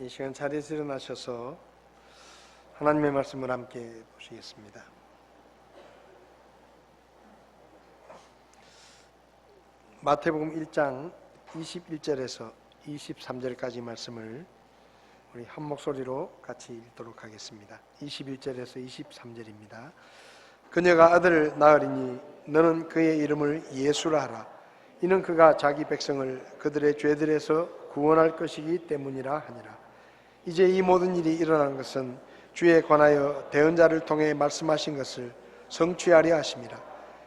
이 시간 자리에서 일어나셔서 하나님의 말씀을 함께 보시겠습니다. 마태복음 1장 21절에서 23절까지 말씀을 우리 한 목소리로 같이 읽도록 하겠습니다. 21절에서 23절입니다. 그녀가 아들을 낳으리니 너는 그의 이름을 예수라 하라. 이는 그가 자기 백성을 그들의 죄들에서 구원할 것이기 때문이라 하니라. 이제 이 모든 일이 일어난 것은 주에 관하여 대언자를 통해 말씀하신 것을 성취하려 하심이라.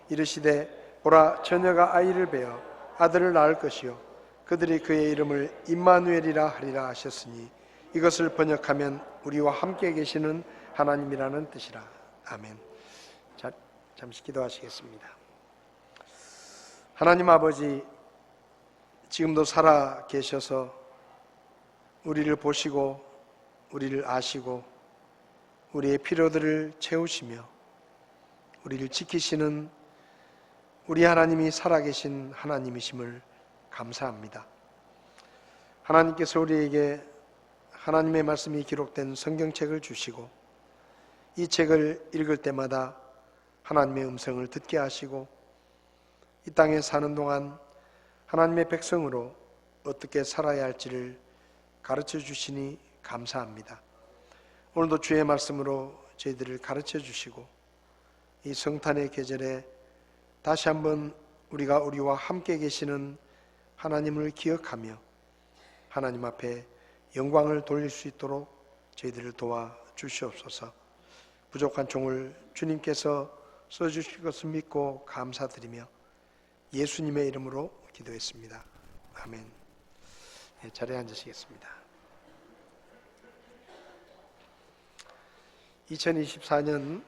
이르시되 보라, 처녀가 아이를 베어 아들을 낳을 것이요 그들이 그의 이름을 임마누엘이라 하리라 하셨으니 이것을 번역하면 우리와 함께 계시는 하나님이라는 뜻이라. 아멘. 자, 잠시 기도하시겠습니다. 하나님 아버지, 지금도 살아 계셔서 우리를 보시고 우리를 아시고 우리의 필요들을 채우시며 우리를 지키시는 우리 하나님이 살아계신 하나님이심을 감사합니다. 하나님께서 우리에게 하나님의 말씀이 기록된 성경책을 주시고 이 책을 읽을 때마다 하나님의 음성을 듣게 하시고 이 땅에 사는 동안 하나님의 백성으로 어떻게 살아야 할지를 가르쳐 주시니 감사합니다. 오늘도 주의 말씀으로 저희들을 가르쳐 주시고 이 성탄의 계절에 다시 한번 우리가 우리와 함께 계시는 하나님을 기억하며 하나님 앞에 영광을 돌릴 수 있도록 저희들을 도와주시옵소서. 부족한 종을 주님께서 써주실 것을 믿고 감사드리며 예수님의 이름으로 기도했습니다. 아멘. 네, 자리에 앉으시겠습니다. 2024년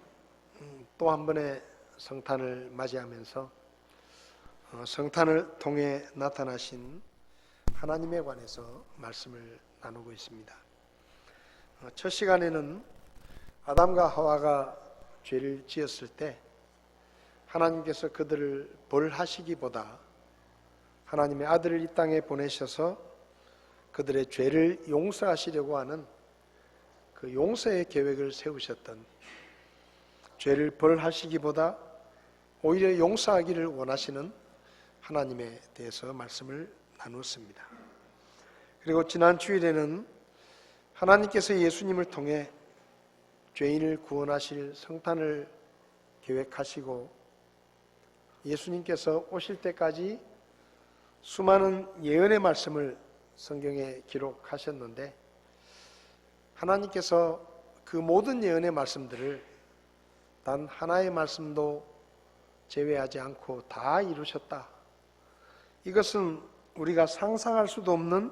또 한 번의 성탄을 맞이하면서 성탄을 통해 나타나신 하나님에 관해서 말씀을 나누고 있습니다. 첫 시간에는 아담과 하와가 죄를 지었을 때 하나님께서 그들을 벌하시기보다 하나님의 아들을 이 땅에 보내셔서 그들의 죄를 용서하시려고 하는 그 용서의 계획을 세우셨던, 죄를 벌하시기보다 오히려 용서하기를 원하시는 하나님에 대해서 말씀을 나누었습니다. 그리고 지난 주일에는 하나님께서 예수님을 통해 죄인을 구원하실 성탄을 계획하시고 예수님께서 오실 때까지 수많은 예언의 말씀을 성경에 기록하셨는데 하나님께서 그 모든 예언의 말씀들을 단 하나의 말씀도 제외하지 않고 다 이루셨다. 이것은 우리가 상상할 수도 없는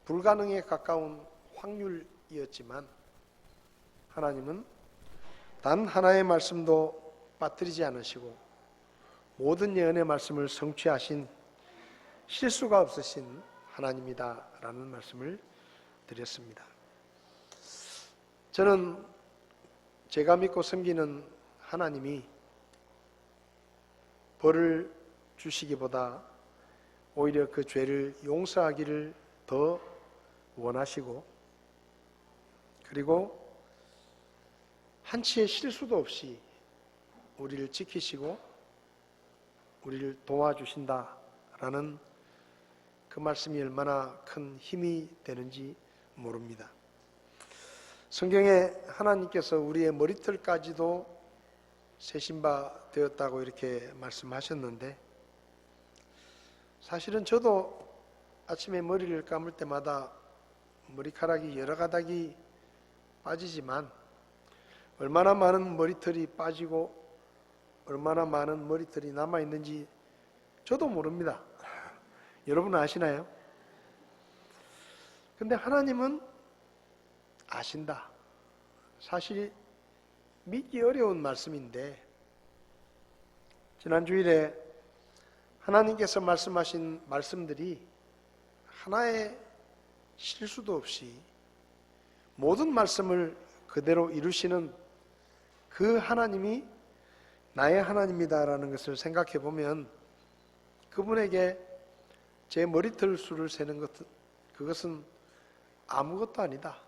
불가능에 가까운 확률이었지만 하나님은 단 하나의 말씀도 빠뜨리지 않으시고 모든 예언의 말씀을 성취하신 실수가 없으신 하나님이다라는 말씀을 드렸습니다. 저는 제가 믿고 섬기는 하나님이 벌을 주시기보다 오히려 그 죄를 용서하기를 더 원하시고 그리고 한치의 실수도 없이 우리를 지키시고 우리를 도와주신다라는 그 말씀이 얼마나 큰 힘이 되는지 모릅니다. 성경에 하나님께서 우리의 머리털까지도 세신 바 되었다고 이렇게 말씀하셨는데 사실은 저도 아침에 머리를 감을 때마다 머리카락이 여러 가닥이 빠지지만 얼마나 많은 머리털이 빠지고 얼마나 많은 머리털이 남아있는지 저도 모릅니다. 여러분은 아시나요? 근데 하나님은 아신다. 사실 믿기 어려운 말씀인데 지난 주일에 하나님께서 말씀하신 말씀들이 하나의 실수도 없이 모든 말씀을 그대로 이루시는 그 하나님이 나의 하나님이다라는 것을 생각해 보면 그분에게 제 머리털 수를 세는 것, 그것은 아무것도 아니다.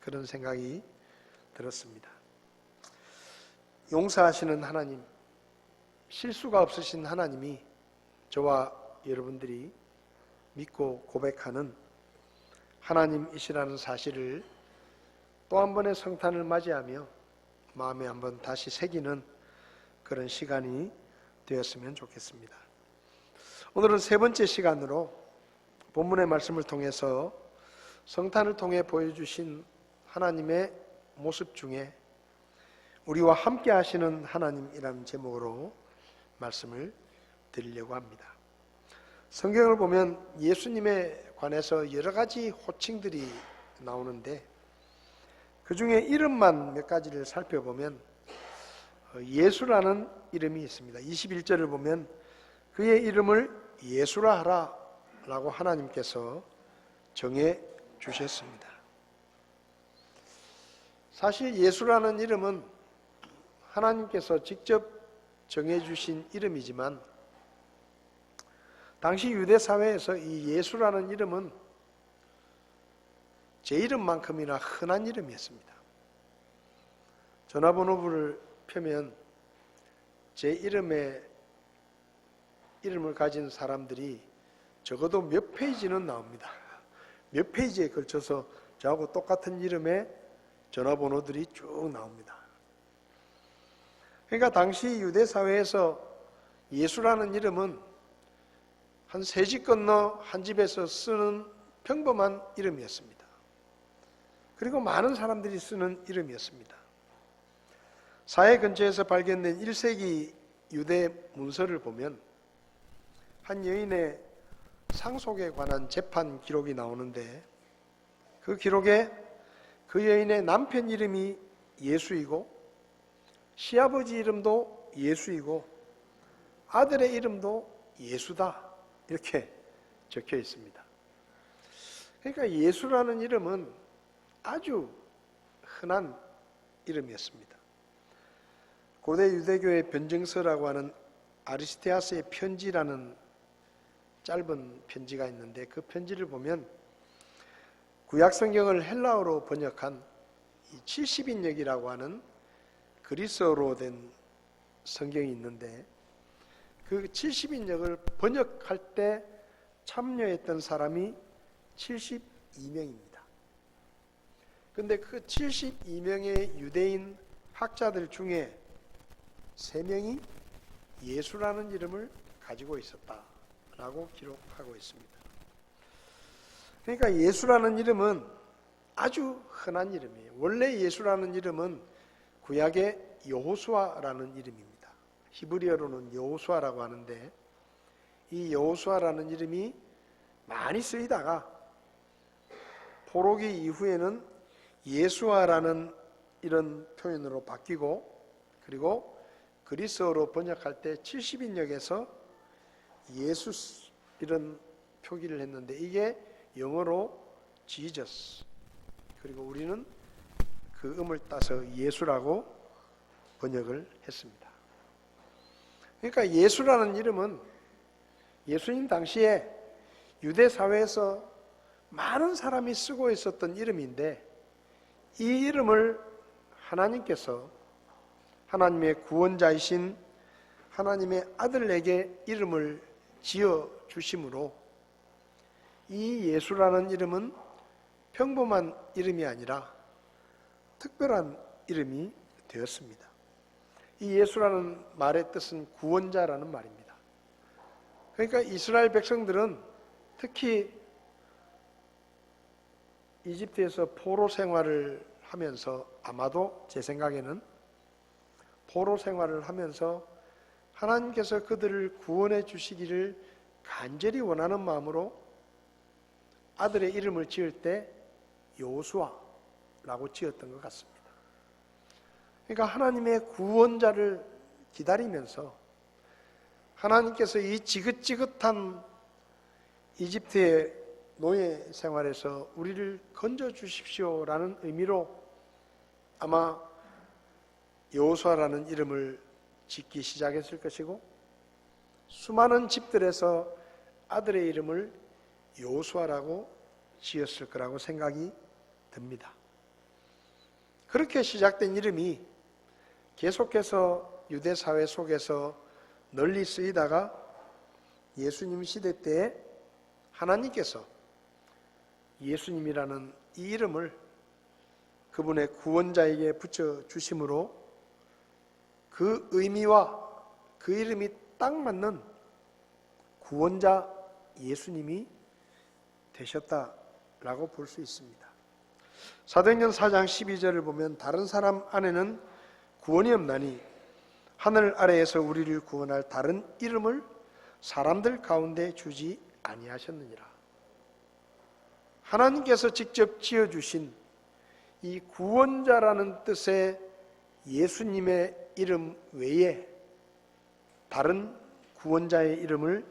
그런 생각이 들었습니다. 용서하시는 하나님, 실수가 없으신 하나님이 저와 여러분들이 믿고 고백하는 하나님이시라는 사실을 또 한 번의 성탄을 맞이하며 마음에 한번 다시 새기는 그런 시간이 되었으면 좋겠습니다. 오늘은 세 번째 시간으로 본문의 말씀을 통해서 성탄을 통해 보여주신 하나님의 모습 중에 우리와 함께 하시는 하나님이라는 제목으로 말씀을 드리려고 합니다. 성경을 보면 예수님에 관해서 여러 가지 호칭들이 나오는데 그 중에 이름만 몇 가지를 살펴보면 예수라는 이름이 있습니다. 21절을 보면 그의 이름을 예수라 하라 라고 하나님께서 정해 주셨습니다. 사실 예수라는 이름은 하나님께서 직접 정해 주신 이름이지만 당시 유대 사회에서 이 예수라는 이름은 제 이름만큼이나 흔한 이름이었습니다. 전화번호부를 펴면 제 이름을 가진 사람들이 적어도 몇 페이지는 나옵니다. 몇 페이지에 걸쳐서 저하고 똑같은 이름의 전화번호들이 쭉 나옵니다. 그러니까 당시 유대 사회에서 예수라는 이름은 한 세 집 건너 한 집에서 쓰는 평범한 이름이었습니다. 그리고 많은 사람들이 쓰는 이름이었습니다. 사해 근처에서 발견된 1세기 유대 문서를 보면 한 여인의 상속에 관한 재판 기록이 나오는데 그 기록에 그 여인의 남편 이름이 예수이고 시아버지 이름도 예수이고 아들의 이름도 예수다 이렇게 적혀 있습니다. 그러니까 예수라는 이름은 아주 흔한 이름이었습니다. 고대 유대교의 변증서라고 하는 아리스테아스의 편지라는 짧은 편지가 있는데 그 편지를 보면 구약 성경을 헬라어로 번역한 70인역이라고 하는 그리스어로 된 성경이 있는데 그 70인역을 번역할 때 참여했던 사람이 72명입니다. 그런데 그 72명의 유대인 학자들 중에 3명이 예수라는 이름을 가지고 있었다라고 기록하고 있습니다. 그러니까 예수라는 이름은 아주 흔한 이름이에요. 원래 예수라는 이름은 구약의 여호수아라는 이름입니다. 히브리어로는 여호수아라고 하는데 이 여호수아라는 이름이 많이 쓰이다가 포로기 이후에는 예수아라는 이런 표현으로 바뀌고 그리고 그리스어로 번역할 때 70인역에서 예수 이런 표기를 했는데 이게 영어로 Jesus 그리고 우리는 그 음을 따서 예수라고 번역을 했습니다. 그러니까 예수라는 이름은 예수님 당시에 유대 사회에서 많은 사람이 쓰고 있었던 이름인데 이 이름을 하나님께서 하나님의 구원자이신 하나님의 아들에게 이름을 지어 주심으로 이 예수라는 이름은 평범한 이름이 아니라 특별한 이름이 되었습니다. 이 예수라는 말의 뜻은 구원자라는 말입니다. 그러니까 이스라엘 백성들은 특히 이집트에서 포로 생활을 하면서 아마도 제 생각에는 포로 생활을 하면서 하나님께서 그들을 구원해 주시기를 간절히 원하는 마음으로 아들의 이름을 지을 때 여호수아라고 지었던 것 같습니다. 그러니까 하나님의 구원자를 기다리면서 하나님께서 이 지긋지긋한 이집트의 노예 생활에서 우리를 건져 주십시오라는 의미로 아마 여호수아라는 이름을 짓기 시작했을 것이고 수많은 집들에서 아들의 이름을 여호수아라고 지었을 거라고 생각이 듭니다. 그렇게 시작된 이름이 계속해서 유대 사회 속에서 널리 쓰이다가 예수님 시대 때 하나님께서 예수님이라는 이 이름을 그분의 구원자에게 붙여주심으로 그 의미와 그 이름이 딱 맞는 구원자 예수님이 되셨다라고 볼 수 있습니다. 사도행전 4장 12절을 보면 다른 사람 안에는 구원이 없나니 하늘 아래에서 우리를 구원할 다른 이름을 사람들 가운데 주지 아니하셨느니라. 하나님께서 직접 지어주신 이 구원자라는 뜻의 예수님의 이름 외에 다른 구원자의 이름을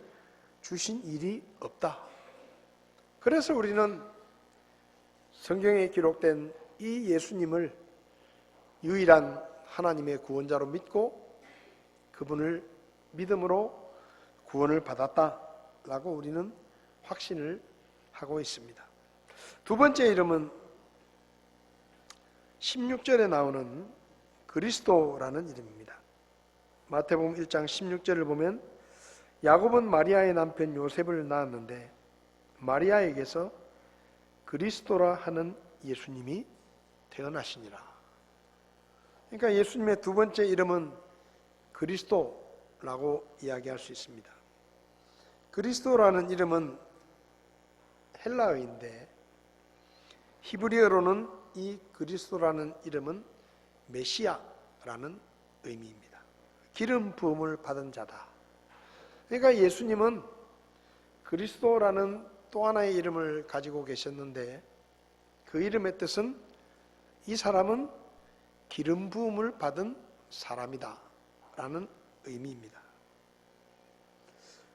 주신 일이 없다. 그래서 우리는 성경에 기록된 이 예수님을 유일한 하나님의 구원자로 믿고 그분을 믿음으로 구원을 받았다라고 우리는 확신을 하고 있습니다. 두 번째 이름은 16절에 나오는 그리스도라는 이름입니다. 마태복음 1장 16절을 보면 야곱은 마리아의 남편 요셉을 낳았는데 마리아에게서 그리스도라 하는 예수님이 태어나시니라. 그러니까 예수님의 두 번째 이름은 그리스도라고 이야기할 수 있습니다. 그리스도라는 이름은 헬라어인데 히브리어로는 이 그리스도라는 이름은 메시아라는 의미입니다. 기름 부음을 받은 자다. 그러니까 예수님은 그리스도라는 또 하나의 이름을 가지고 계셨는데 그 이름의 뜻은 이 사람은 기름 부음을 받은 사람이다 라는 의미입니다.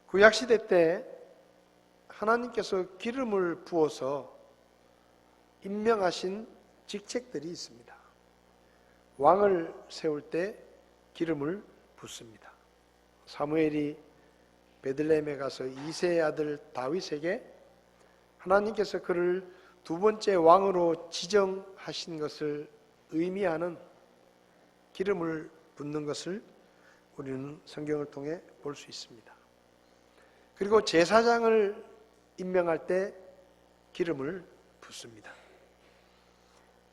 구약시대 때 하나님께서 기름을 부어서 임명하신 직책들이 있습니다. 왕을 세울 때 기름을 붓습니다. 사무엘이 베들레헴에 가서 이새의 아들 다윗에게 하나님께서 그를 두 번째 왕으로 지정하신 것을 의미하는 기름을 붓는 것을 우리는 성경을 통해 볼 수 있습니다. 그리고 제사장을 임명할 때 기름을 붓습니다.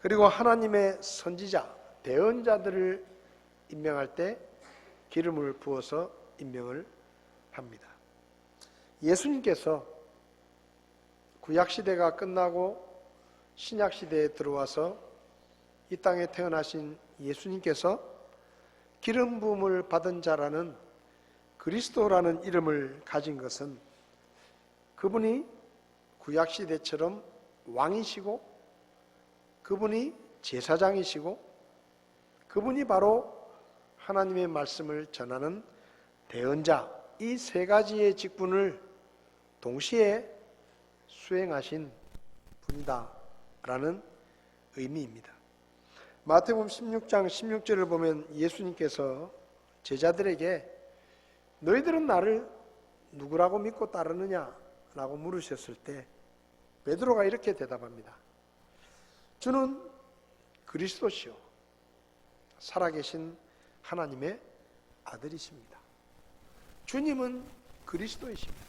그리고 하나님의 선지자, 대언자들을 임명할 때 기름을 부어서 임명을 합니다. 예수님께서 구약시대가 끝나고 신약시대에 들어와서 이 땅에 태어나신 예수님께서 기름 부음을 받은 자라는 그리스도라는 이름을 가진 것은 그분이 구약시대처럼 왕이시고 그분이 제사장이시고 그분이 바로 하나님의 말씀을 전하는 대언자, 이 세 가지의 직분을 동시에 수행하신 분이다 라는 의미입니다. 마태복음 16장 16절을 보면 예수님께서 제자들에게 너희들은 나를 누구라고 믿고 따르느냐 라고 물으셨을 때 베드로가 이렇게 대답합니다. 주는 그리스도시요 살아계신 하나님의 아들이십니다. 주님은 그리스도이십니다.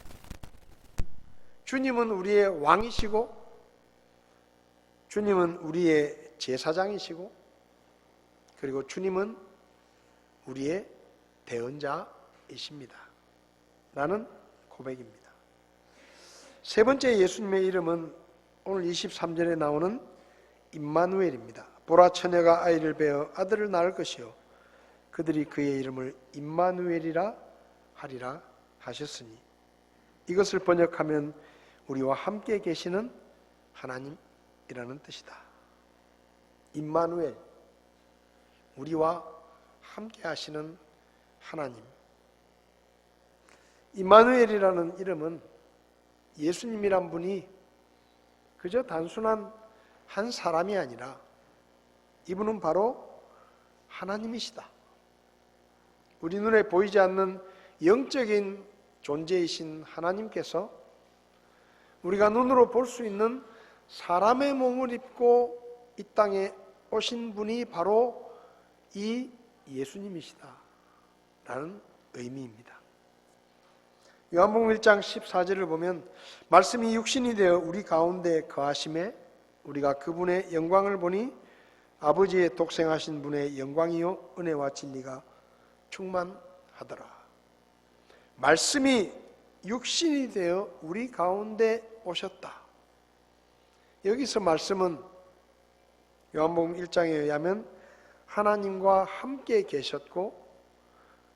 주님은 우리의 왕이시고 주님은 우리의 제사장이시고 그리고 주님은 우리의 대언자이십니다. 라는 고백입니다. 세 번째 예수님의 이름은 오늘 23절에 나오는 임마누엘입니다. 보라 처녀가 아이를 베어 아들을 낳을 것이요 그들이 그의 이름을 임마누엘이라 하리라 하셨으니 이것을 번역하면 우리와 함께 계시는 하나님이라는 뜻이다. 임마누엘, 우리와 함께 하시는 하나님. 임마누엘이라는 이름은 예수님이란 분이 그저 단순한 한 사람이 아니라 이분은 바로 하나님이시다. 우리 눈에 보이지 않는 영적인 존재이신 하나님께서 우리가 눈으로 볼 수 있는 사람의 몸을 입고 이 땅에 오신 분이 바로 이 예수님이시다 라는 의미입니다. 요한복음 1장 14절을 보면 말씀이 육신이 되어 우리 가운데 거하심에 우리가 그분의 영광을 보니 아버지의 독생하신 분의 영광이요 은혜와 진리가 충만하더라. 말씀이 육신이 되어 우리 가운데 오셨다. 여기서 말씀은 요한복음 1장에 의하면 하나님과 함께 계셨고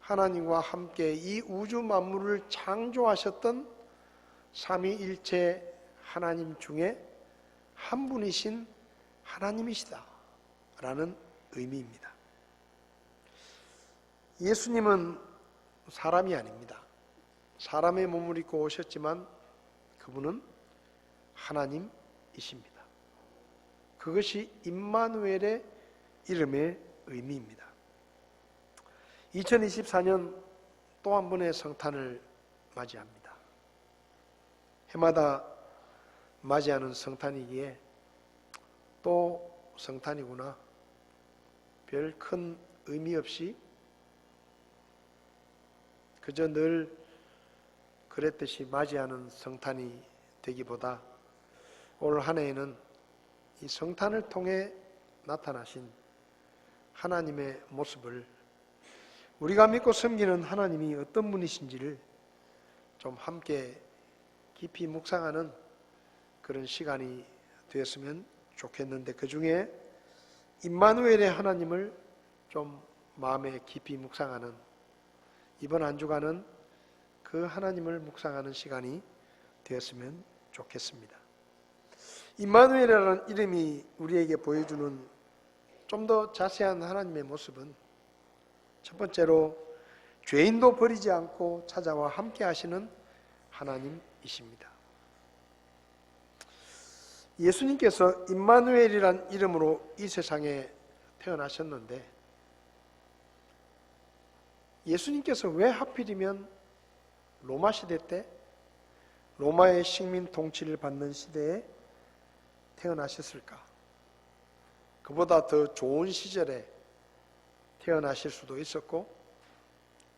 하나님과 함께 이 우주 만물을 창조하셨던 삼위일체 하나님 중에 한 분이신 하나님이시다 라는 의미입니다. 예수님은 사람이 아닙니다. 사람의 몸을 입고 오셨지만 그분은 하나님이십니다. 그것이 임마누엘의 이름의 의미입니다. 2024년 또 한 번의 성탄을 맞이합니다. 해마다 맞이하는 성탄이기에 또 성탄이구나, 별 큰 의미 없이 그저 늘 그랬듯이 맞이하는 성탄이 되기보다 올 한 해에는 이 성탄을 통해 나타나신 하나님의 모습을, 우리가 믿고 섬기는 하나님이 어떤 분이신지를 좀 함께 깊이 묵상하는 그런 시간이 되었으면 좋겠는데, 그 중에 임마누엘의 하나님을 좀 마음에 깊이 묵상하는 이번 한 주간은 그 하나님을 묵상하는 시간이 되었으면 좋겠습니다. 임마누엘이라는 이름이 우리에게 보여주는 좀 더 자세한 하나님의 모습은 첫 번째로 죄인도 버리지 않고 찾아와 함께 하시는 하나님이십니다. 예수님께서 임마누엘이란 이름으로 이 세상에 태어나셨는데, 예수님께서 왜 하필이면 로마 시대 때, 로마의 식민 통치를 받는 시대에 태어나셨을까? 그보다 더 좋은 시절에 태어나실 수도 있었고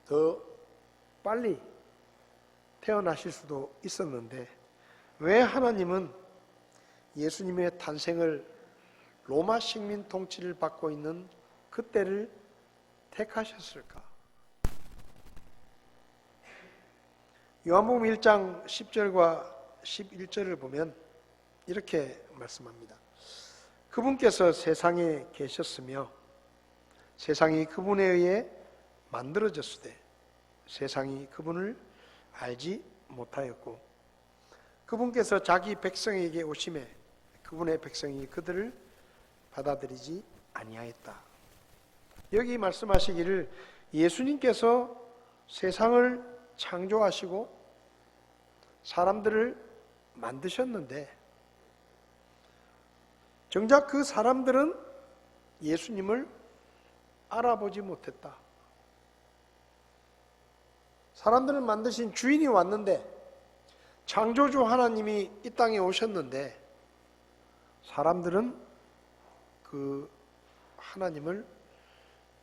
더 빨리 태어나실 수도 있었는데, 왜 하나님은 예수님의 탄생을 로마 식민 통치를 받고 있는 그때를 택하셨을까? 요한복음 1장 10절과 11절을 보면 이렇게 말씀합니다. 그분께서 세상에 계셨으며 세상이 그분에 의해 만들어졌으되 세상이 그분을 알지 못하였고 그분께서 자기 백성에게 오심에 그분의 백성이 그들을 받아들이지 아니하였다. 여기 말씀하시기를 예수님께서 세상을 창조하시고 사람들을 만드셨는데 정작 그 사람들은 예수님을 알아보지 못했다. 사람들을 만드신 주인이 왔는데, 창조주 하나님이 이 땅에 오셨는데 사람들은 그 하나님을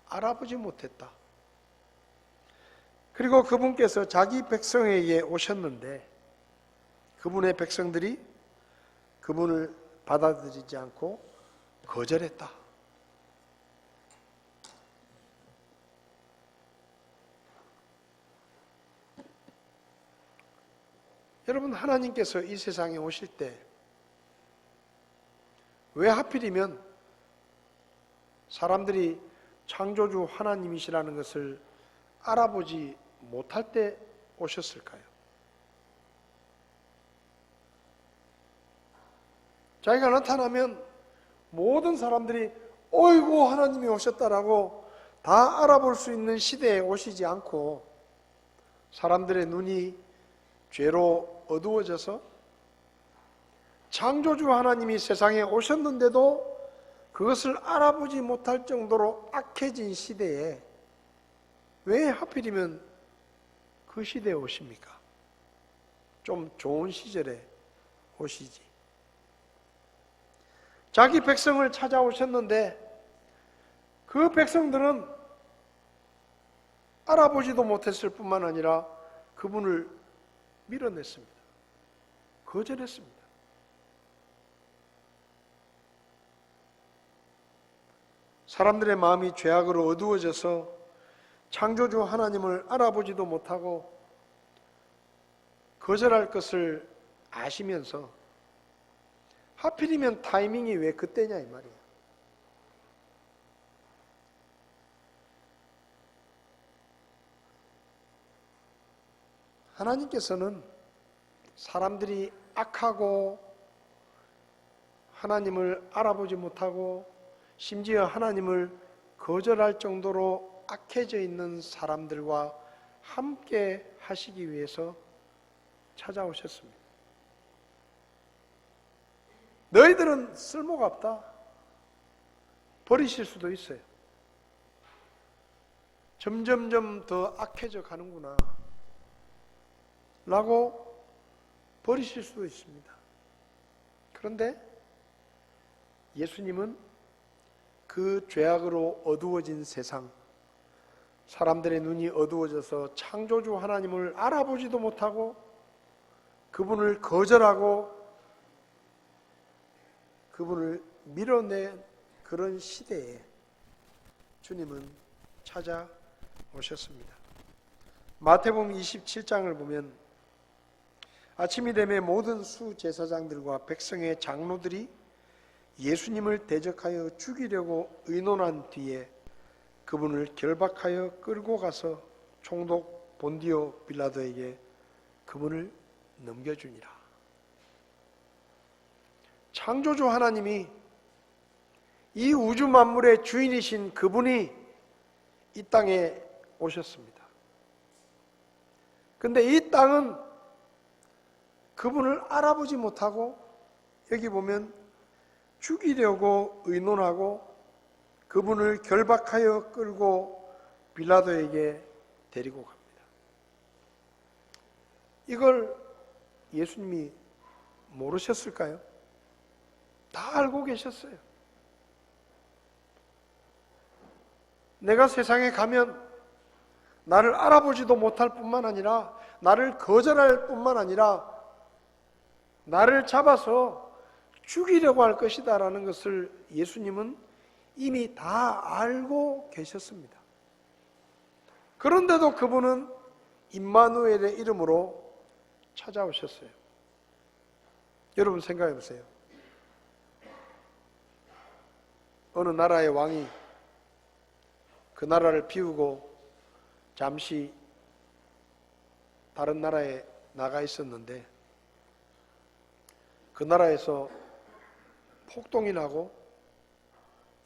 알아보지 못했다. 그리고 그분께서 자기 백성에게 오셨는데 그분의 백성들이 그분을 받아들이지 않고 거절했다. 여러분, 하나님께서 이 세상에 오실 때 왜 하필이면 사람들이 창조주 하나님이시라는 것을 알아보지 못할 때 오셨을까요? 자기가 나타나면 모든 사람들이 어이구 하나님이 오셨다라고 다 알아볼 수 있는 시대에 오시지 않고 사람들의 눈이 죄로 어두워져서 창조주 하나님이 세상에 오셨는데도 그것을 알아보지 못할 정도로 악해진 시대에 왜 하필이면 그 시대에 오십니까? 좀 좋은 시절에 오시지. 자기 백성을 찾아오셨는데 그 백성들은 알아보지도 못했을 뿐만 아니라 그분을 밀어냈습니다. 거절했습니다. 사람들의 마음이 죄악으로 어두워져서 창조주 하나님을 알아보지도 못하고 거절할 것을 아시면서 하필이면 타이밍이 왜 그때냐 이 말이에요. 하나님께서는 사람들이 악하고 하나님을 알아보지 못하고 심지어 하나님을 거절할 정도로 악해져 있는 사람들과 함께 하시기 위해서 찾아오셨습니다. 너희들은 쓸모가 없다. 버리실 수도 있어요. 점점점 더 악해져 가는구나 라고 버리실 수도 있습니다. 그런데 예수님은 그 죄악으로 어두워진 세상, 사람들의 눈이 어두워져서 창조주 하나님을 알아보지도 못하고 그분을 거절하고 그분을 밀어낸 그런 시대에 주님은 찾아오셨습니다. 마태복음 27장을 보면 아침이 되매 모든 수제사장들과 백성의 장로들이 예수님을 대적하여 죽이려고 의논한 뒤에 그분을 결박하여 끌고 가서 총독 본디오 빌라도에게 그분을 넘겨주니라. 창조주 하나님이 이 우주 만물의 주인이신 그분이 이 땅에 오셨습니다. 근데 이 땅은 그분을 알아보지 못하고 여기 보면 죽이려고 의논하고 그분을 결박하여 끌고 빌라도에게 데리고 갑니다. 이걸 예수님이 모르셨을까요? 다 알고 계셨어요. 내가 세상에 가면 나를 알아보지도 못할 뿐만 아니라 나를 거절할 뿐만 아니라 나를 잡아서 죽이려고 할 것이다 라는 것을 예수님은 이미 다 알고 계셨습니다. 그런데도 그분은 임마누엘의 이름으로 찾아오셨어요. 여러분 생각해 보세요. 어느 나라의 왕이 그 나라를 비우고 잠시 다른 나라에 나가 있었는데 그 나라에서 폭동이 나고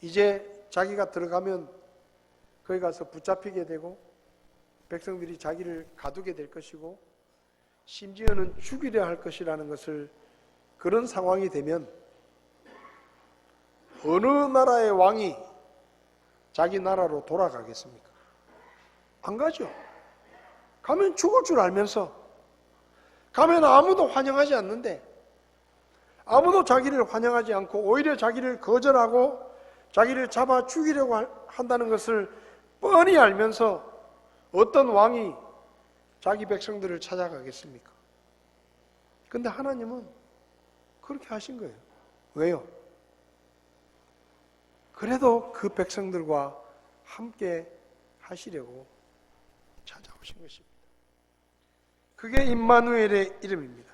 이제 자기가 들어가면 거기 가서 붙잡히게 되고 백성들이 자기를 가두게 될 것이고 심지어는 죽이려 할 것이라는 것을 그런 상황이 되면 어느 나라의 왕이 자기 나라로 돌아가겠습니까? 안 가죠. 가면 죽을 줄 알면서 가면 아무도 환영하지 않는데 아무도 자기를 환영하지 않고 오히려 자기를 거절하고 자기를 잡아 죽이려고 한다는 것을 뻔히 알면서 어떤 왕이 자기 백성들을 찾아가겠습니까? 근데 하나님은 그렇게 하신 거예요. 왜요? 그래도 그 백성들과 함께 하시려고 찾아오신 것입니다. 그게 임마누엘의 이름입니다.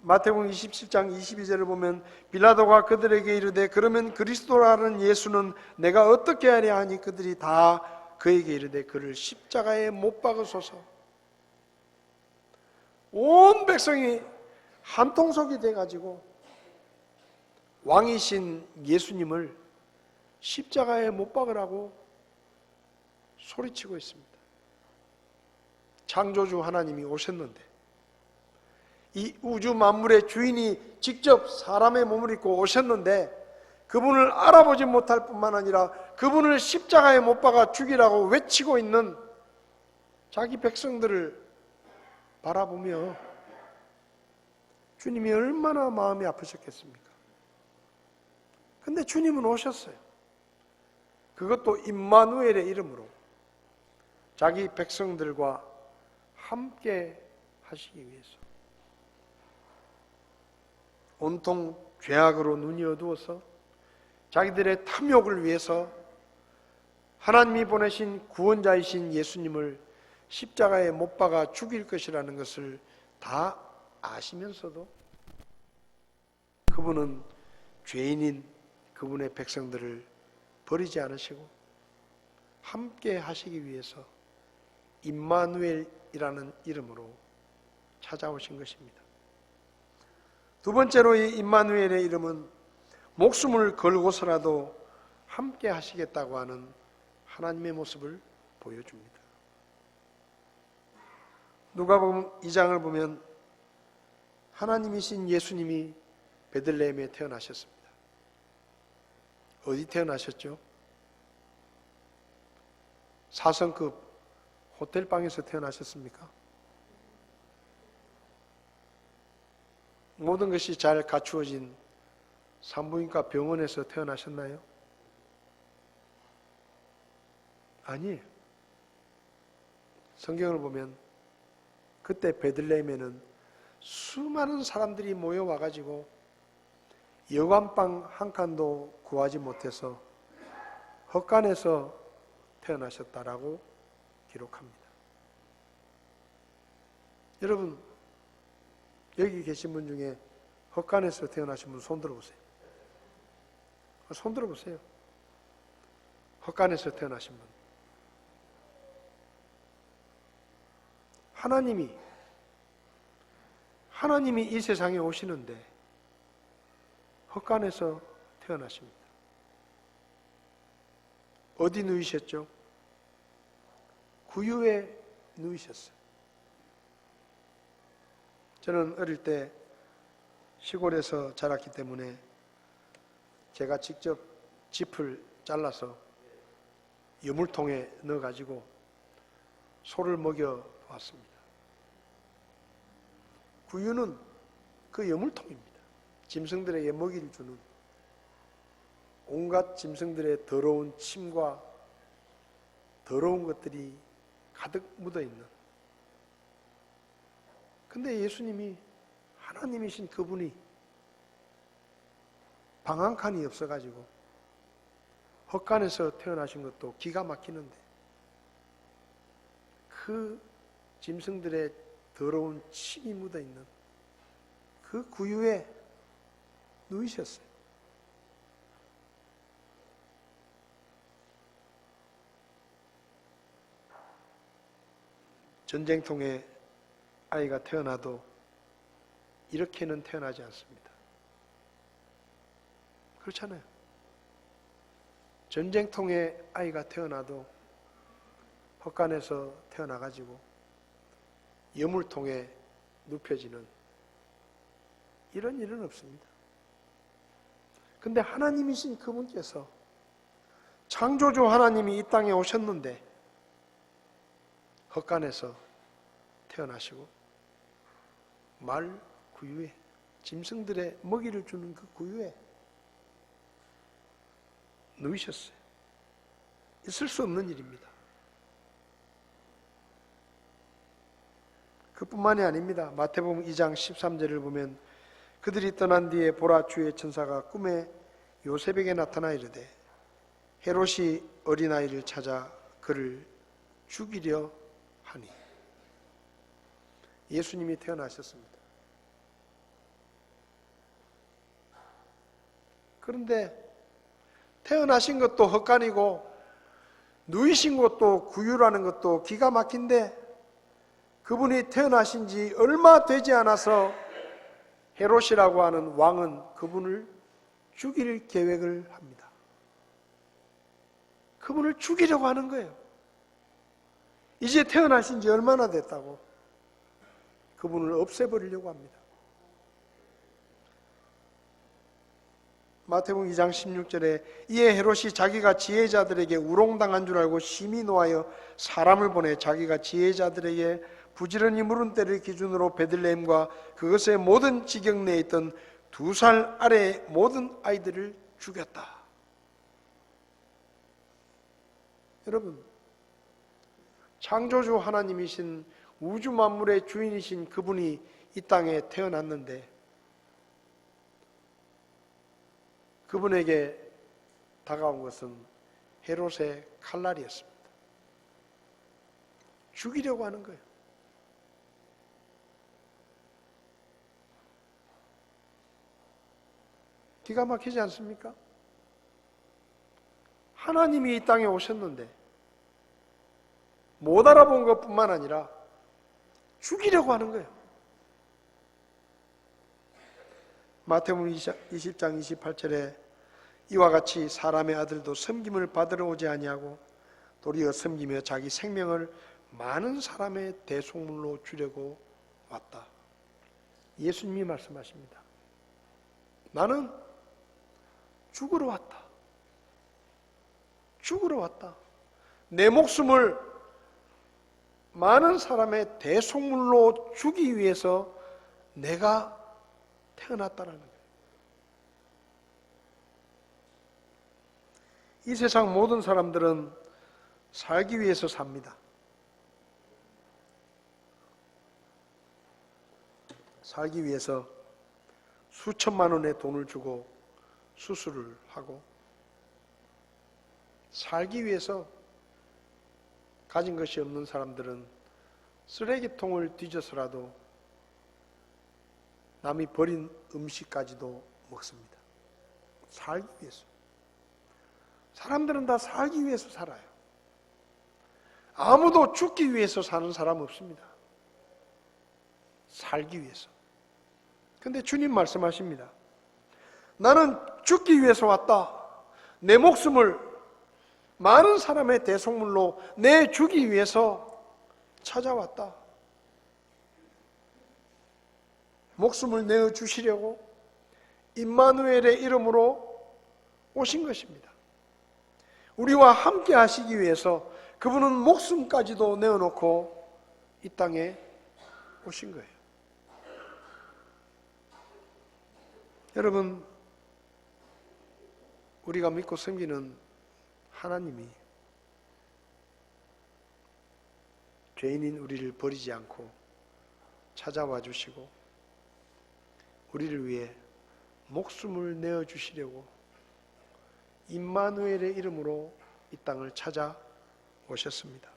마태복음 27장 22절을 보면 빌라도가 그들에게 이르되 그러면 그리스도라는 예수는 내가 어떻게 하랴 하니 그들이 다 그에게 이르되 그를 십자가에 못 박으소서. 온 백성이 한통속이 돼가지고 왕이신 예수님을 십자가에 못 박으라고 소리치고 있습니다. 창조주 하나님이 오셨는데 이 우주 만물의 주인이 직접 사람의 몸을 입고 오셨는데 그분을 알아보지 못할 뿐만 아니라 그분을 십자가에 못 박아 죽이라고 외치고 있는 자기 백성들을 바라보며 주님이 얼마나 마음이 아프셨겠습니까? 근데 주님은 오셨어요. 그것도 임마누엘의 이름으로 자기 백성들과 함께 하시기 위해서. 온통 죄악으로 눈이 어두워서 자기들의 탐욕을 위해서 하나님이 보내신 구원자이신 예수님을 십자가에 못 박아 죽일 것이라는 것을 다 아시면서도 그분은 죄인인 그분의 백성들을 버리지 않으시고 함께 하시기 위해서 임마누엘이라는 이름으로 찾아오신 것입니다. 두 번째로 이 임마누엘의 이름은 목숨을 걸고서라도 함께 하시겠다고 하는 하나님의 모습을 보여줍니다. 누가복음 2장을 보면 하나님이신 예수님이 베들레헴에 태어나셨습니다. 어디 태어나셨죠? 4성급 호텔방에서 태어나셨습니까? 모든 것이 잘 갖추어진 산부인과 병원에서 태어나셨나요? 아니에요. 성경을 보면 그때 베들레헴에는 수많은 사람들이 모여와가지고 여관방 한 칸도 구하지 못해서 헛간에서 태어나셨다라고 기록합니다. 여러분, 여기 계신 분 중에 헛간에서 태어나신 분 손 들어보세요. 손 들어보세요. 헛간에서 태어나신 분. 하나님이 이 세상에 오시는데 헛간에서 태어나십니다. 어디 누이셨죠? 구유에 누이셨어요. 저는 어릴 때 시골에서 자랐기 때문에 제가 직접 짚을 잘라서 여물통에 넣어가지고 소를 먹여 왔습니다. 구유는 그 여물통입니다. 짐승들에게 먹이를 주는 온갖 짐승들의 더러운 침과 더러운 것들이 가득 묻어있는. 근데 예수님이 하나님이신 그분이 방 한 칸이 없어가지고 헛간에서 태어나신 것도 기가 막히는데 그 짐승들의 더러운 침이 묻어있는 그 구유에 누이셨어요. 전쟁통에 아이가 태어나도 이렇게는 태어나지 않습니다. 그렇잖아요. 전쟁통에 아이가 태어나도 헛간에서 태어나가지고 여물통에 눕혀지는 이런 일은 없습니다. 근데 하나님이신 그분께서 창조주 하나님이 이 땅에 오셨는데 헛간에서 태어나시고 말 구유에 짐승들의 먹이를 주는 그 구유에 누이셨어요. 있을 수 없는 일입니다. 그뿐만이 아닙니다. 마태복음 2장 13절을 보면 그들이 떠난 뒤에 보라 주의 천사가 꿈에 요셉에게 나타나 이르되 헤롯이 어린아이를 찾아 그를 죽이려 하니. 예수님이 태어나셨습니다. 그런데 태어나신 것도 헛간이고 누이신 것도 구유라는 것도 기가 막힌데 그분이 태어나신 지 얼마 되지 않아서 헤롯이라고 하는 왕은 그분을 죽일 계획을 합니다. 그분을 죽이려고 하는 거예요. 이제 태어나신 지 얼마나 됐다고 그분을 없애버리려고 합니다. 마태복음 2장 16절에 이에 헤롯이 자기가 지혜자들에게 우롱당한 줄 알고 심히 노하여 사람을 보내 자기가 지혜자들에게 부지런히 물은 때를 기준으로 베들레헴과 그것의 모든 지경 내에 있던 2살 아래의 모든 아이들을 죽였다. 여러분, 창조주 하나님이신 우주 만물의 주인이신 그분이 이 땅에 태어났는데 그분에게 다가온 것은 헤롯의 칼날이었습니다. 죽이려고 하는 거예요. 기가 막히지 않습니까? 하나님이 이 땅에 오셨는데 못 알아본 것뿐만 아니라 죽이려고 하는 거예요. 마태복음 20장 28절에 이와 같이 사람의 아들도 섬김을 받으러 오지 아니하고 도리어 섬기며 자기 생명을 많은 사람의 대속물로 주려고 왔다. 예수님이 말씀하십니다. 나는 죽으러 왔다. 죽으러 왔다. 내 목숨을 많은 사람의 대속물로 주기 위해서 내가 태어났다는 거예요. 이 세상 모든 사람들은 살기 위해서 삽니다. 살기 위해서 수천만 원의 돈을 주고 수술을 하고 살기 위해서 가진 것이 없는 사람들은 쓰레기통을 뒤져서라도 남이 버린 음식까지도 먹습니다. 살기 위해서. 사람들은 다 살기 위해서 살아요. 아무도 죽기 위해서 사는 사람 없습니다. 살기 위해서. 근데 주님 말씀하십니다. 나는 죽기 위해서 왔다. 내 목숨을 많은 사람의 대속물로 내주기 위해서 찾아왔다. 목숨을 내어주시려고 임마누엘의 이름으로 오신 것입니다. 우리와 함께 하시기 위해서 그분은 목숨까지도 내어놓고 이 땅에 오신 거예요. 여러분, 우리가 믿고 섬기는 하나님이 죄인인 우리를 버리지 않고 찾아와 주시고 우리를 위해 목숨을 내어주시려고 임마누엘의 이름으로 이 땅을 찾아오셨습니다.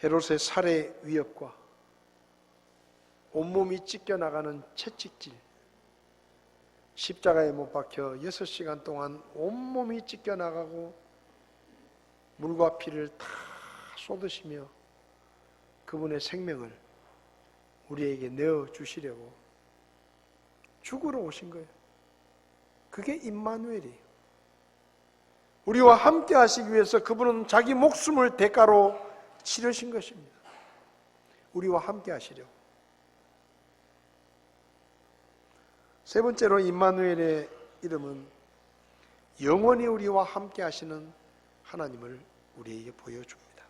헤롯의 살해 위협과 온몸이 찢겨나가는 채찍질, 십자가에 못 박혀 6시간 동안 온몸이 찢겨나가고 물과 피를 다 쏟으시며 그분의 생명을 우리에게 내어주시려고 죽으러 오신 거예요. 그게 임마누엘이에요. 우리와 함께 하시기 위해서 그분은 자기 목숨을 대가로 치르신 것입니다. 우리와 함께 하시려고. 세 번째로 임마누엘의 이름은 영원히 우리와 함께 하시는 하나님을 우리에게 보여줍니다.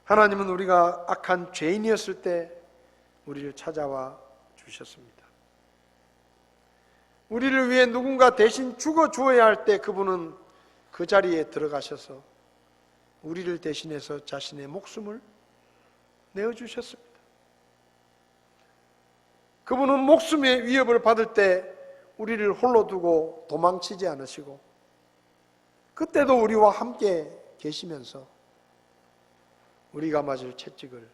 하나님은 우리가 악한 죄인이었을 때 우리를 찾아와 주셨습니다. 우리를 위해 누군가 대신 죽어 주어야 할 때 그분은 그 자리에 들어가셔서 우리를 대신해서 자신의 목숨을 내어주셨습니다. 그분은 목숨의 위협을 받을 때 우리를 홀로 두고 도망치지 않으시고 그때도 우리와 함께 계시면서 우리가 맞을 채찍을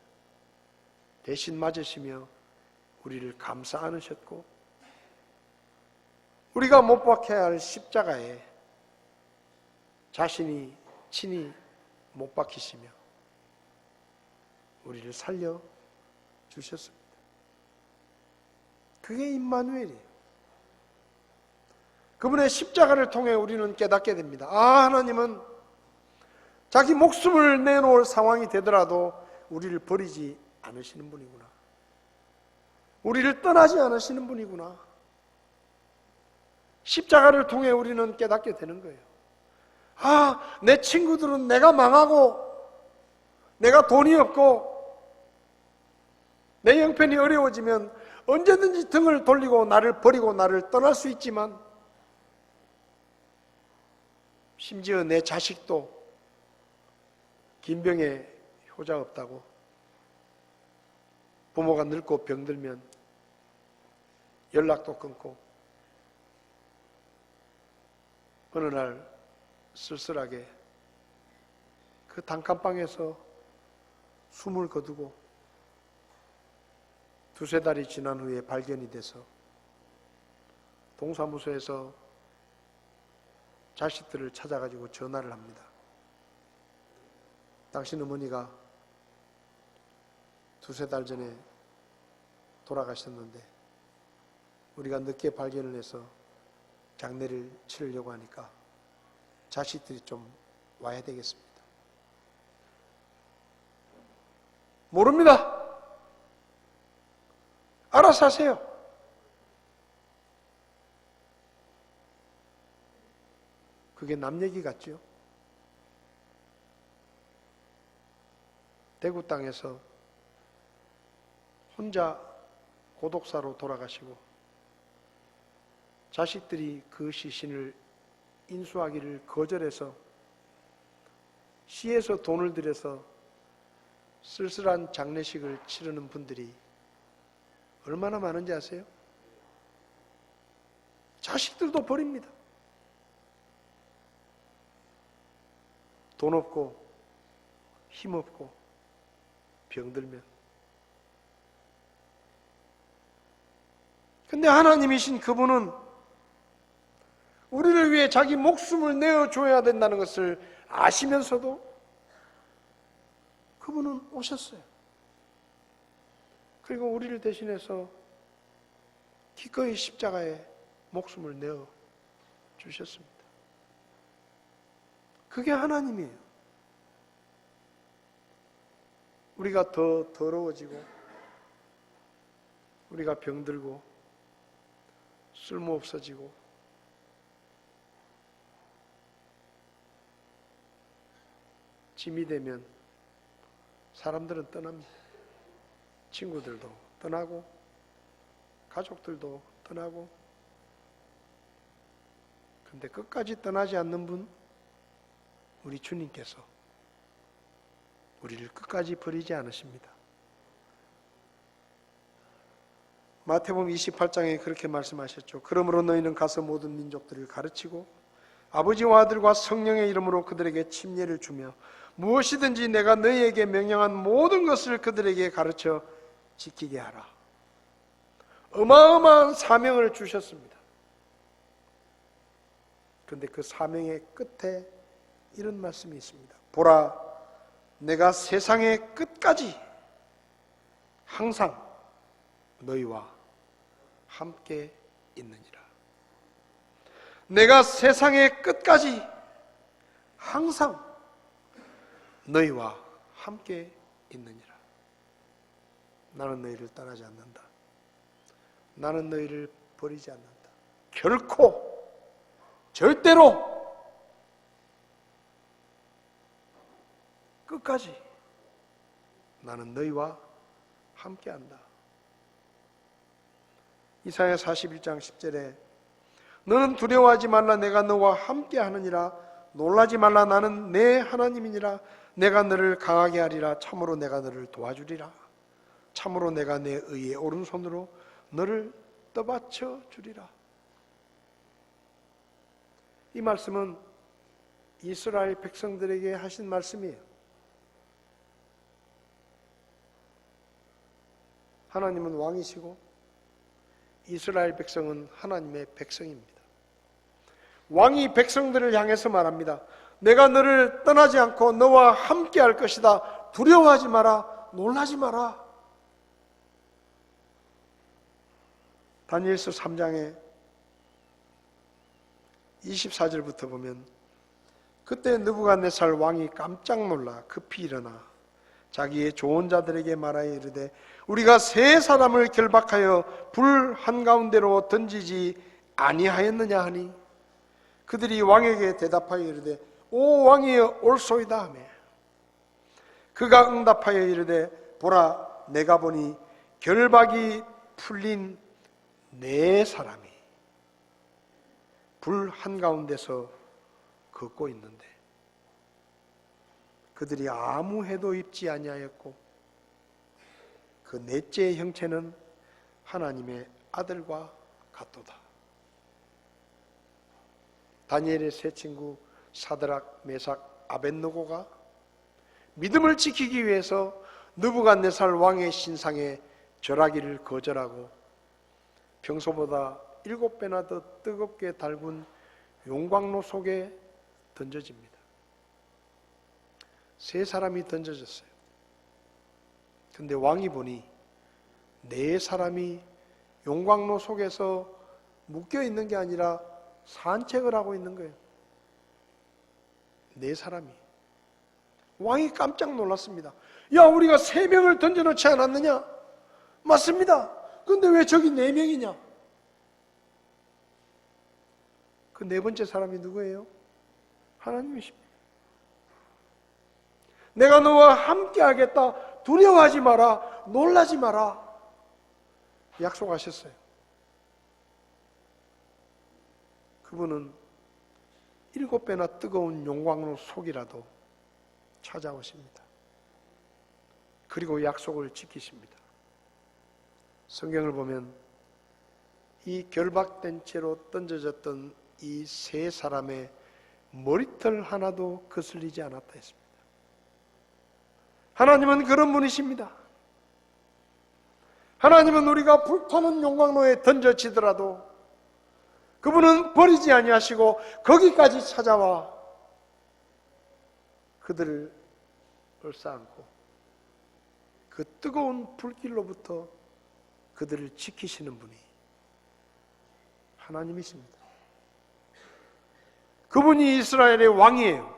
대신 맞으시며 우리를 감싸 안으셨고 우리가 못 박혀야 할 십자가에 자신이 친히 못 박히시며 우리를 살려 주셨습니다. 그게 임마누엘이에요. 그분의 십자가를 통해 우리는 깨닫게 됩니다. 아, 하나님은 자기 목숨을 내놓을 상황이 되더라도 우리를 버리지 않으시는 분이구나. 우리를 떠나지 않으시는 분이구나. 십자가를 통해 우리는 깨닫게 되는 거예요. 아, 내 친구들은 내가 망하고 내가 돈이 없고 내 형편이 어려워지면 언제든지 등을 돌리고 나를 버리고 나를 떠날 수 있지만 심지어 내 자식도 김병에 효자 없다고 부모가 늙고 병들면 연락도 끊고 어느 날 쓸쓸하게 그 단칸방에서 숨을 거두고 두세 달이 지난 후에 발견이 돼서 동사무소에서 자식들을 찾아가지고 전화를 합니다. 당신 어머니가 두세 달 전에 돌아가셨는데 우리가 늦게 발견을 해서 장례를 치르려고 하니까 자식들이 좀 와야 되겠습니다. 모릅니다. 알아서 하세요. 그게 남 얘기 같죠? 대구 땅에서 혼자 고독사로 돌아가시고 자식들이 그 시신을 인수하기를 거절해서 시에서 돈을 들여서 쓸쓸한 장례식을 치르는 분들이 얼마나 많은지 아세요? 자식들도 버립니다. 돈 없고 힘 없고 병들면. 근데 하나님이신 그분은 우리를 위해 자기 목숨을 내어줘야 된다는 것을 아시면서도 그분은 오셨어요. 그리고 우리를 대신해서 기꺼이 십자가에 목숨을 내어 주셨습니다. 그게 하나님이에요. 우리가 더 더러워지고 우리가 병들고 쓸모없어지고 짐이 되면 사람들은 떠납니다. 친구들도 떠나고 가족들도 떠나고. 근데 끝까지 떠나지 않는 분, 우리 주님께서 우리를 끝까지 버리지 않으십니다. 마태복음 28장에 그렇게 말씀하셨죠. 그러므로 너희는 가서 모든 민족들을 가르치고 아버지와 아들과 성령의 이름으로 그들에게 침례를 주며 무엇이든지 내가 너희에게 명령한 모든 것을 그들에게 가르쳐 지키게 하라. 어마어마한 사명을 주셨습니다. 그런데 그 사명의 끝에 이런 말씀이 있습니다. 보라, 내가 세상의 끝까지 항상 너희와 함께 있느니라. 내가 세상의 끝까지 항상 너희와 함께 있느니라. 나는 너희를 떠나지 않는다. 나는 너희를 버리지 않는다. 결코, 절대로 끝까지 나는 너희와 함께한다. 이사야 41장 10절에 너는 두려워하지 말라. 내가 너와 함께하느니라. 놀라지 말라. 나는 내 하나님이니라. 내가 너를 강하게 하리라. 참으로 내가 너를 도와주리라. 참으로 내가 내 의의 오른손으로 너를 떠받쳐 주리라. 이 말씀은 이스라엘 백성들에게 하신 말씀이에요. 하나님은 왕이시고 이스라엘 백성은 하나님의 백성입니다. 왕이 백성들을 향해서 말합니다. 내가 너를 떠나지 않고 너와 함께 할 것이다. 두려워하지 마라. 놀라지 마라. 다니엘서 3장에 24절부터 보면 그때 느부갓네살 왕이 깜짝 놀라 급히 일어나 자기의 조언자들에게 말하여 이르되 우리가 세 사람을 결박하여 불 한가운데로 던지지 아니하였느냐 하니 그들이 왕에게 대답하여 이르되 오 왕이여 올소이다 하며 그가 응답하여 이르되 보라 내가 보니 결박이 풀린 네 사람이 불 한가운데서 걷고 있는데 그들이 아무 해도 입지 아니하였고 그 넷째의 형체는 하나님의 아들과 같도다. 다니엘의 세 친구 사드락, 메삭, 아벳느고가 믿음을 지키기 위해서 느부갓네살 왕의 신상에 절하기를 거절하고 평소보다 7배나 더 뜨겁게 달군 용광로 속에 던져집니다. 세 사람이 던져졌어요. 근데 왕이 보니 네 사람이 용광로 속에서 묶여 있는 게 아니라 산책을 하고 있는 거예요. 네 사람이. 왕이 깜짝 놀랐습니다. 야, 우리가 3명을 던져놓지 않았느냐? 맞습니다. 근데 왜 저기 4명이냐? 그 네 번째 사람이 누구예요? 하나님이십니다. 내가 너와 함께 하겠다. 두려워하지 마라. 놀라지 마라. 약속하셨어요. 그분은 7배나 뜨거운 용광로 속이라도 찾아오십니다. 그리고 약속을 지키십니다. 성경을 보면 이 결박된 채로 던져졌던 이 세 사람의 머리털 하나도 거슬리지 않았다 했습니다. 하나님은 그런 분이십니다. 하나님은 우리가 불타는 용광로에 던져지더라도 그분은 버리지 아니하시고 거기까지 찾아와 그들을 얼싸안고 그 뜨거운 불길로부터 그들을 지키시는 분이 하나님이십니다. 그분이 이스라엘의 왕이에요.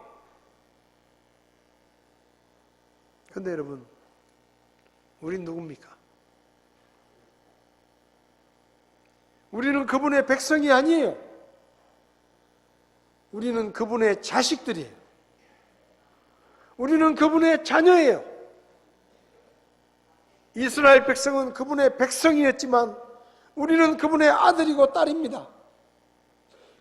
그런데 여러분, 우린 누굽니까? 우리는 그분의 백성이 아니에요. 우리는 그분의 자식들이에요. 우리는 그분의 자녀예요. 이스라엘 백성은 그분의 백성이었지만 우리는 그분의 아들이고 딸입니다.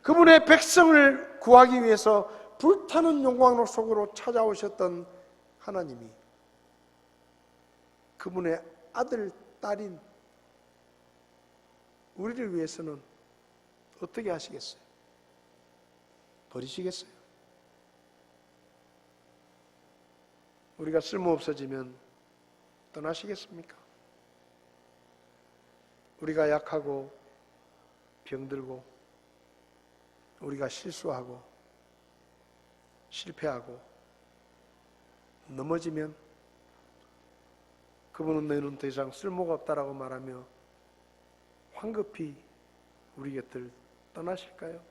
그분의 백성을 구하기 위해서 불타는 용광로 속으로 찾아오셨던 하나님이 그분의 아들, 딸인 우리를 위해서는 어떻게 하시겠어요? 버리시겠어요? 우리가 쓸모없어지면 떠나시겠습니까? 우리가 약하고 병들고 우리가 실수하고 실패하고 넘어지면 그분은 너희는 더 이상 쓸모가 없다라고 말하며 황급히 우리 곁을 떠나실까요?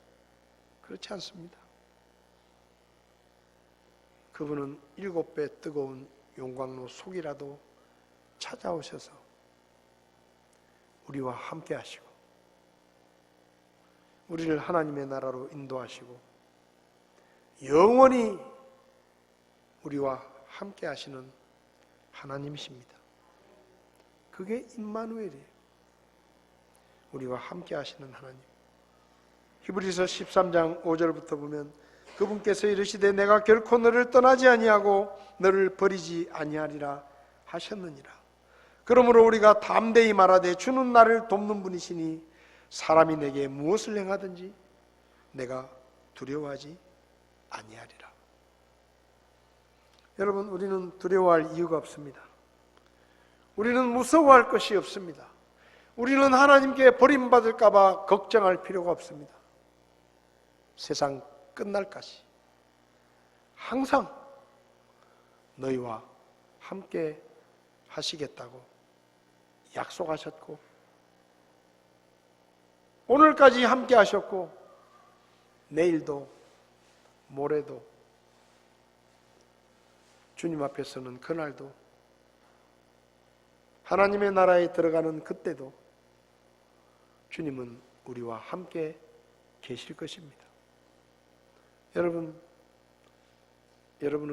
그렇지 않습니다. 그분은 7배 뜨거운 용광로 속이라도 찾아오셔서 우리와 함께 하시고 우리를 하나님의 나라로 인도하시고 영원히 우리와 함께 하시는 하나님이십니다. 그게 임마누엘이에요. 우리와 함께 하시는 하나님. 히브리서 13장 5절부터 보면 그분께서 이르시되 내가 결코 너를 떠나지 아니하고 너를 버리지 아니하리라 하셨느니라. 그러므로 우리가 담대히 말하되 주는 나를 돕는 분이시니 사람이 내게 무엇을 행하든지 내가 두려워하지 아니하리라. 여러분, 우리는 두려워할 이유가 없습니다. 우리는 무서워할 것이 없습니다. 우리는 하나님께 버림받을까 봐 걱정할 필요가 없습니다. 세상 끝날까지 항상 너희와 함께 하시겠다고 약속하셨고 오늘까지 함께 하셨고 내일도 모레도 주님 앞에서는 그날도 하나님의 나라에 들어가는 그때도 주님은 우리와 함께 계실 것입니다. 여러분은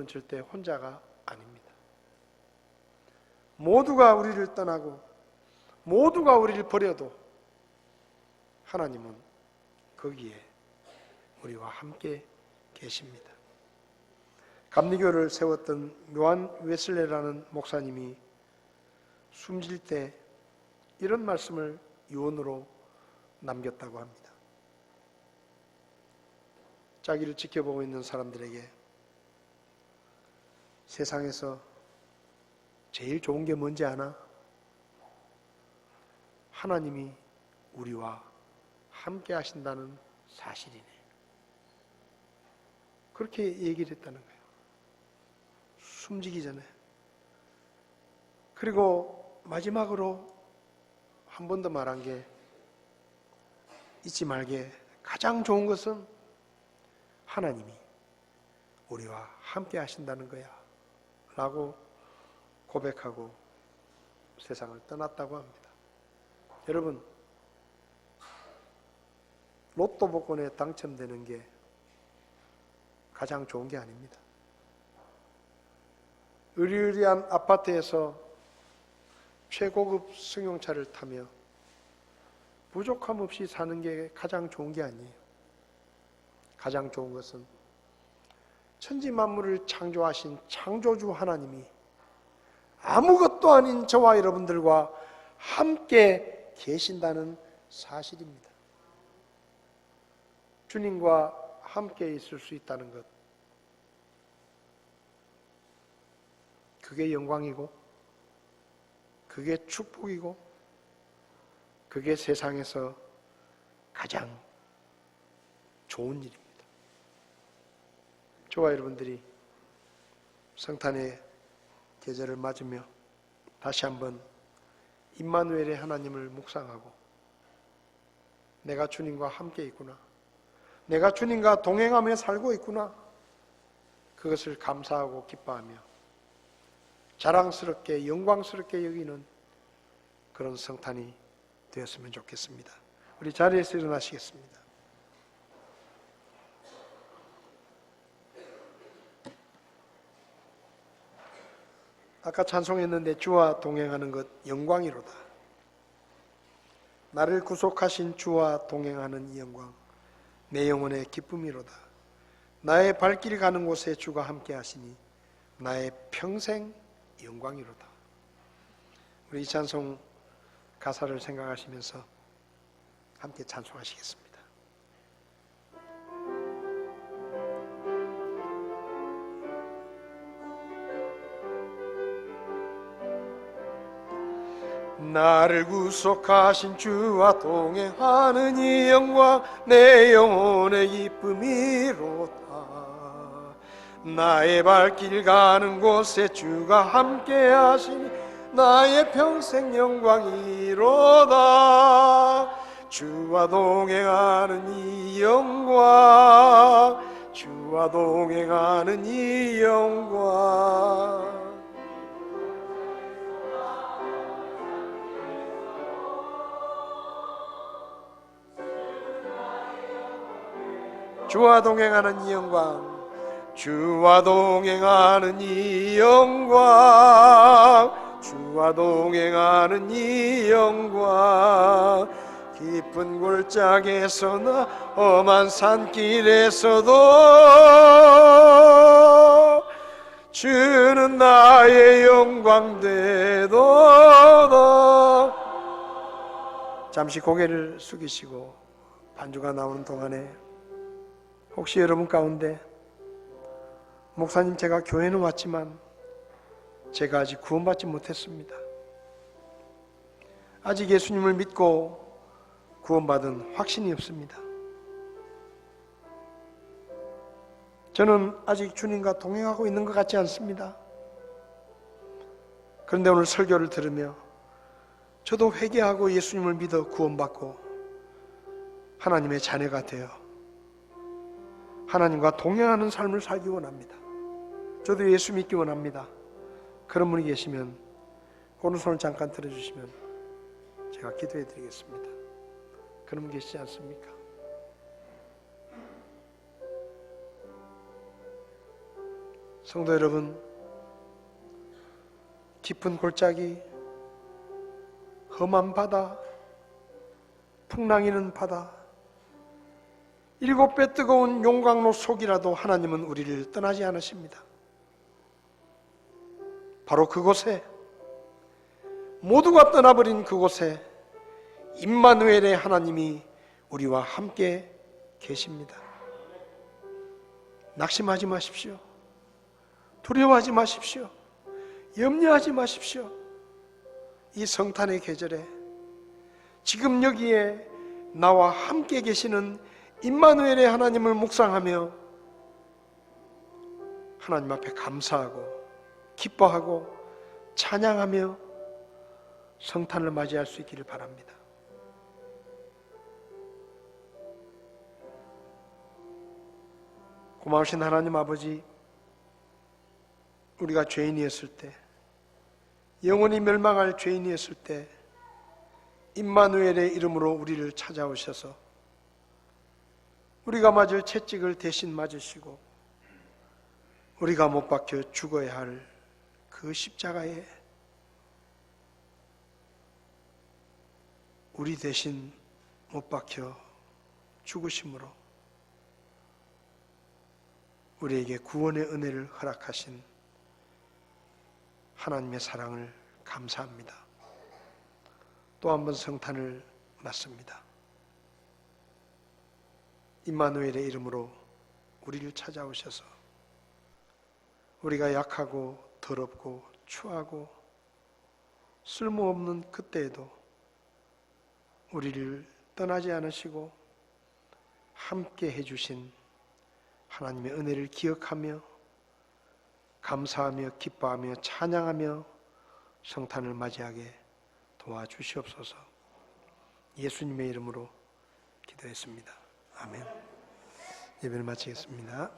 절대 혼자가 아닙니다. 모두가 우리를 떠나고 모두가 우리를 버려도 하나님은 거기에 우리와 함께 계십니다. 감리교를 세웠던 요한 웨슬레라는 목사님이 숨질 때 이런 말씀을 유언으로 남겼다고 합니다. 자기를 지켜보고 있는 사람들에게 세상에서 제일 좋은 게 뭔지 아나? 하나님이 우리와 함께 하신다는 사실이네. 그렇게 얘기를 했다는 거예요. 숨지기 전에. 그리고 마지막으로 한 번 더 말한 게, 잊지 말게, 가장 좋은 것은 하나님이 우리와 함께 하신다는 거야 라고 고백하고 세상을 떠났다고 합니다. 여러분, 로또 복권에 당첨되는 게 가장 좋은 게 아닙니다. 으리으리한 아파트에서 최고급 승용차를 타며 부족함 없이 사는 게 가장 좋은 게 아니에요. 가장 좋은 것은 천지 만물을 창조하신 창조주 하나님이 아무것도 아닌 저와 여러분들과 함께 계신다는 사실입니다. 주님과 함께 있을 수 있다는 것, 그게 영광이고 그게 축복이고 그게 세상에서 가장 좋은 일입니다. 저와 여러분들이 성탄의 계절을 맞으며 다시 한번 임마누엘의 하나님을 묵상하고, 내가 주님과 함께 있구나, 내가 주님과 동행하며 살고 있구나, 그것을 감사하고 기뻐하며 자랑스럽게 영광스럽게 여기는 그런 성탄이 되었으면 좋겠습니다. 우리 자리에서 일어나시겠습니다. 아까 찬송했는데 주와 동행하는 것 영광이로다. 나를 구속하신 주와 동행하는 이 영광, 내 영혼의 기쁨이로다. 나의 발길 가는 곳에 주가 함께 하시니 나의 평생 영광이로다. 우리 이 찬송 가사를 생각하시면서 함께 찬송하시겠습니다. 나를 구속하신 주와 동행하는 이 영광, 내 영혼의 기쁨이로다. 나의 발길 가는 곳에 주가 함께 하시니 나의 평생 영광이로다. 주와 동행하는 이 영광, 주와 동행하는 이 영광. 주와 동행하는 이 영광, 주와 동행하는 이 영광, 주와 동행하는 이 영광. 깊은 골짜기에서나 험한 산길에서도 주는 나의 영광 되도다. 잠시 고개를 숙이시고 반주가 나오는 동안에 혹시 여러분 가운데, 목사님 제가 교회는 왔지만 제가 아직 구원받지 못했습니다, 아직 예수님을 믿고 구원받은 확신이 없습니다, 저는 아직 주님과 동행하고 있는 것 같지 않습니다. 그런데 오늘 설교를 들으며 저도 회개하고 예수님을 믿어 구원받고 하나님의 자녀가 되어 하나님과 동행하는 삶을 살기 원합니다. 저도 예수 믿기 원합니다. 그런 분이 계시면 오른손을 잠깐 들어주시면 제가 기도해 드리겠습니다. 그런 분 계시지 않습니까? 성도 여러분, 깊은 골짜기, 험한 바다, 풍랑이는 바다, 7배 뜨거운 용광로 속이라도 하나님은 우리를 떠나지 않으십니다. 바로 그곳에, 모두가 떠나버린 그곳에 임마누엘의 하나님이 우리와 함께 계십니다. 낙심하지 마십시오. 두려워하지 마십시오. 염려하지 마십시오. 이 성탄의 계절에 지금 여기에 나와 함께 계시는 임마누엘의 하나님을 묵상하며 하나님 앞에 감사하고 기뻐하고 찬양하며 성탄을 맞이할 수 있기를 바랍니다. 고마우신 하나님 아버지, 우리가 죄인이었을 때, 영원히 멸망할 죄인이었을 때 임마누엘의 이름으로 우리를 찾아오셔서 우리가 맞을 채찍을 대신 맞으시고 우리가 못 박혀 죽어야 할 그 십자가에 우리 대신 못 박혀 죽으심으로 우리에게 구원의 은혜를 허락하신 하나님의 사랑을 감사합니다. 또 한 번 성탄을 맞습니다. 임마누엘의 이름으로 우리를 찾아오셔서 우리가 약하고 더럽고 추하고 쓸모없는 그때에도 우리를 떠나지 않으시고 함께 해주신 하나님의 은혜를 기억하며 감사하며 기뻐하며 찬양하며 성탄을 맞이하게 도와주시옵소서. 예수님의 이름으로 기도했습니다. 아멘. 예배를 마치겠습니다.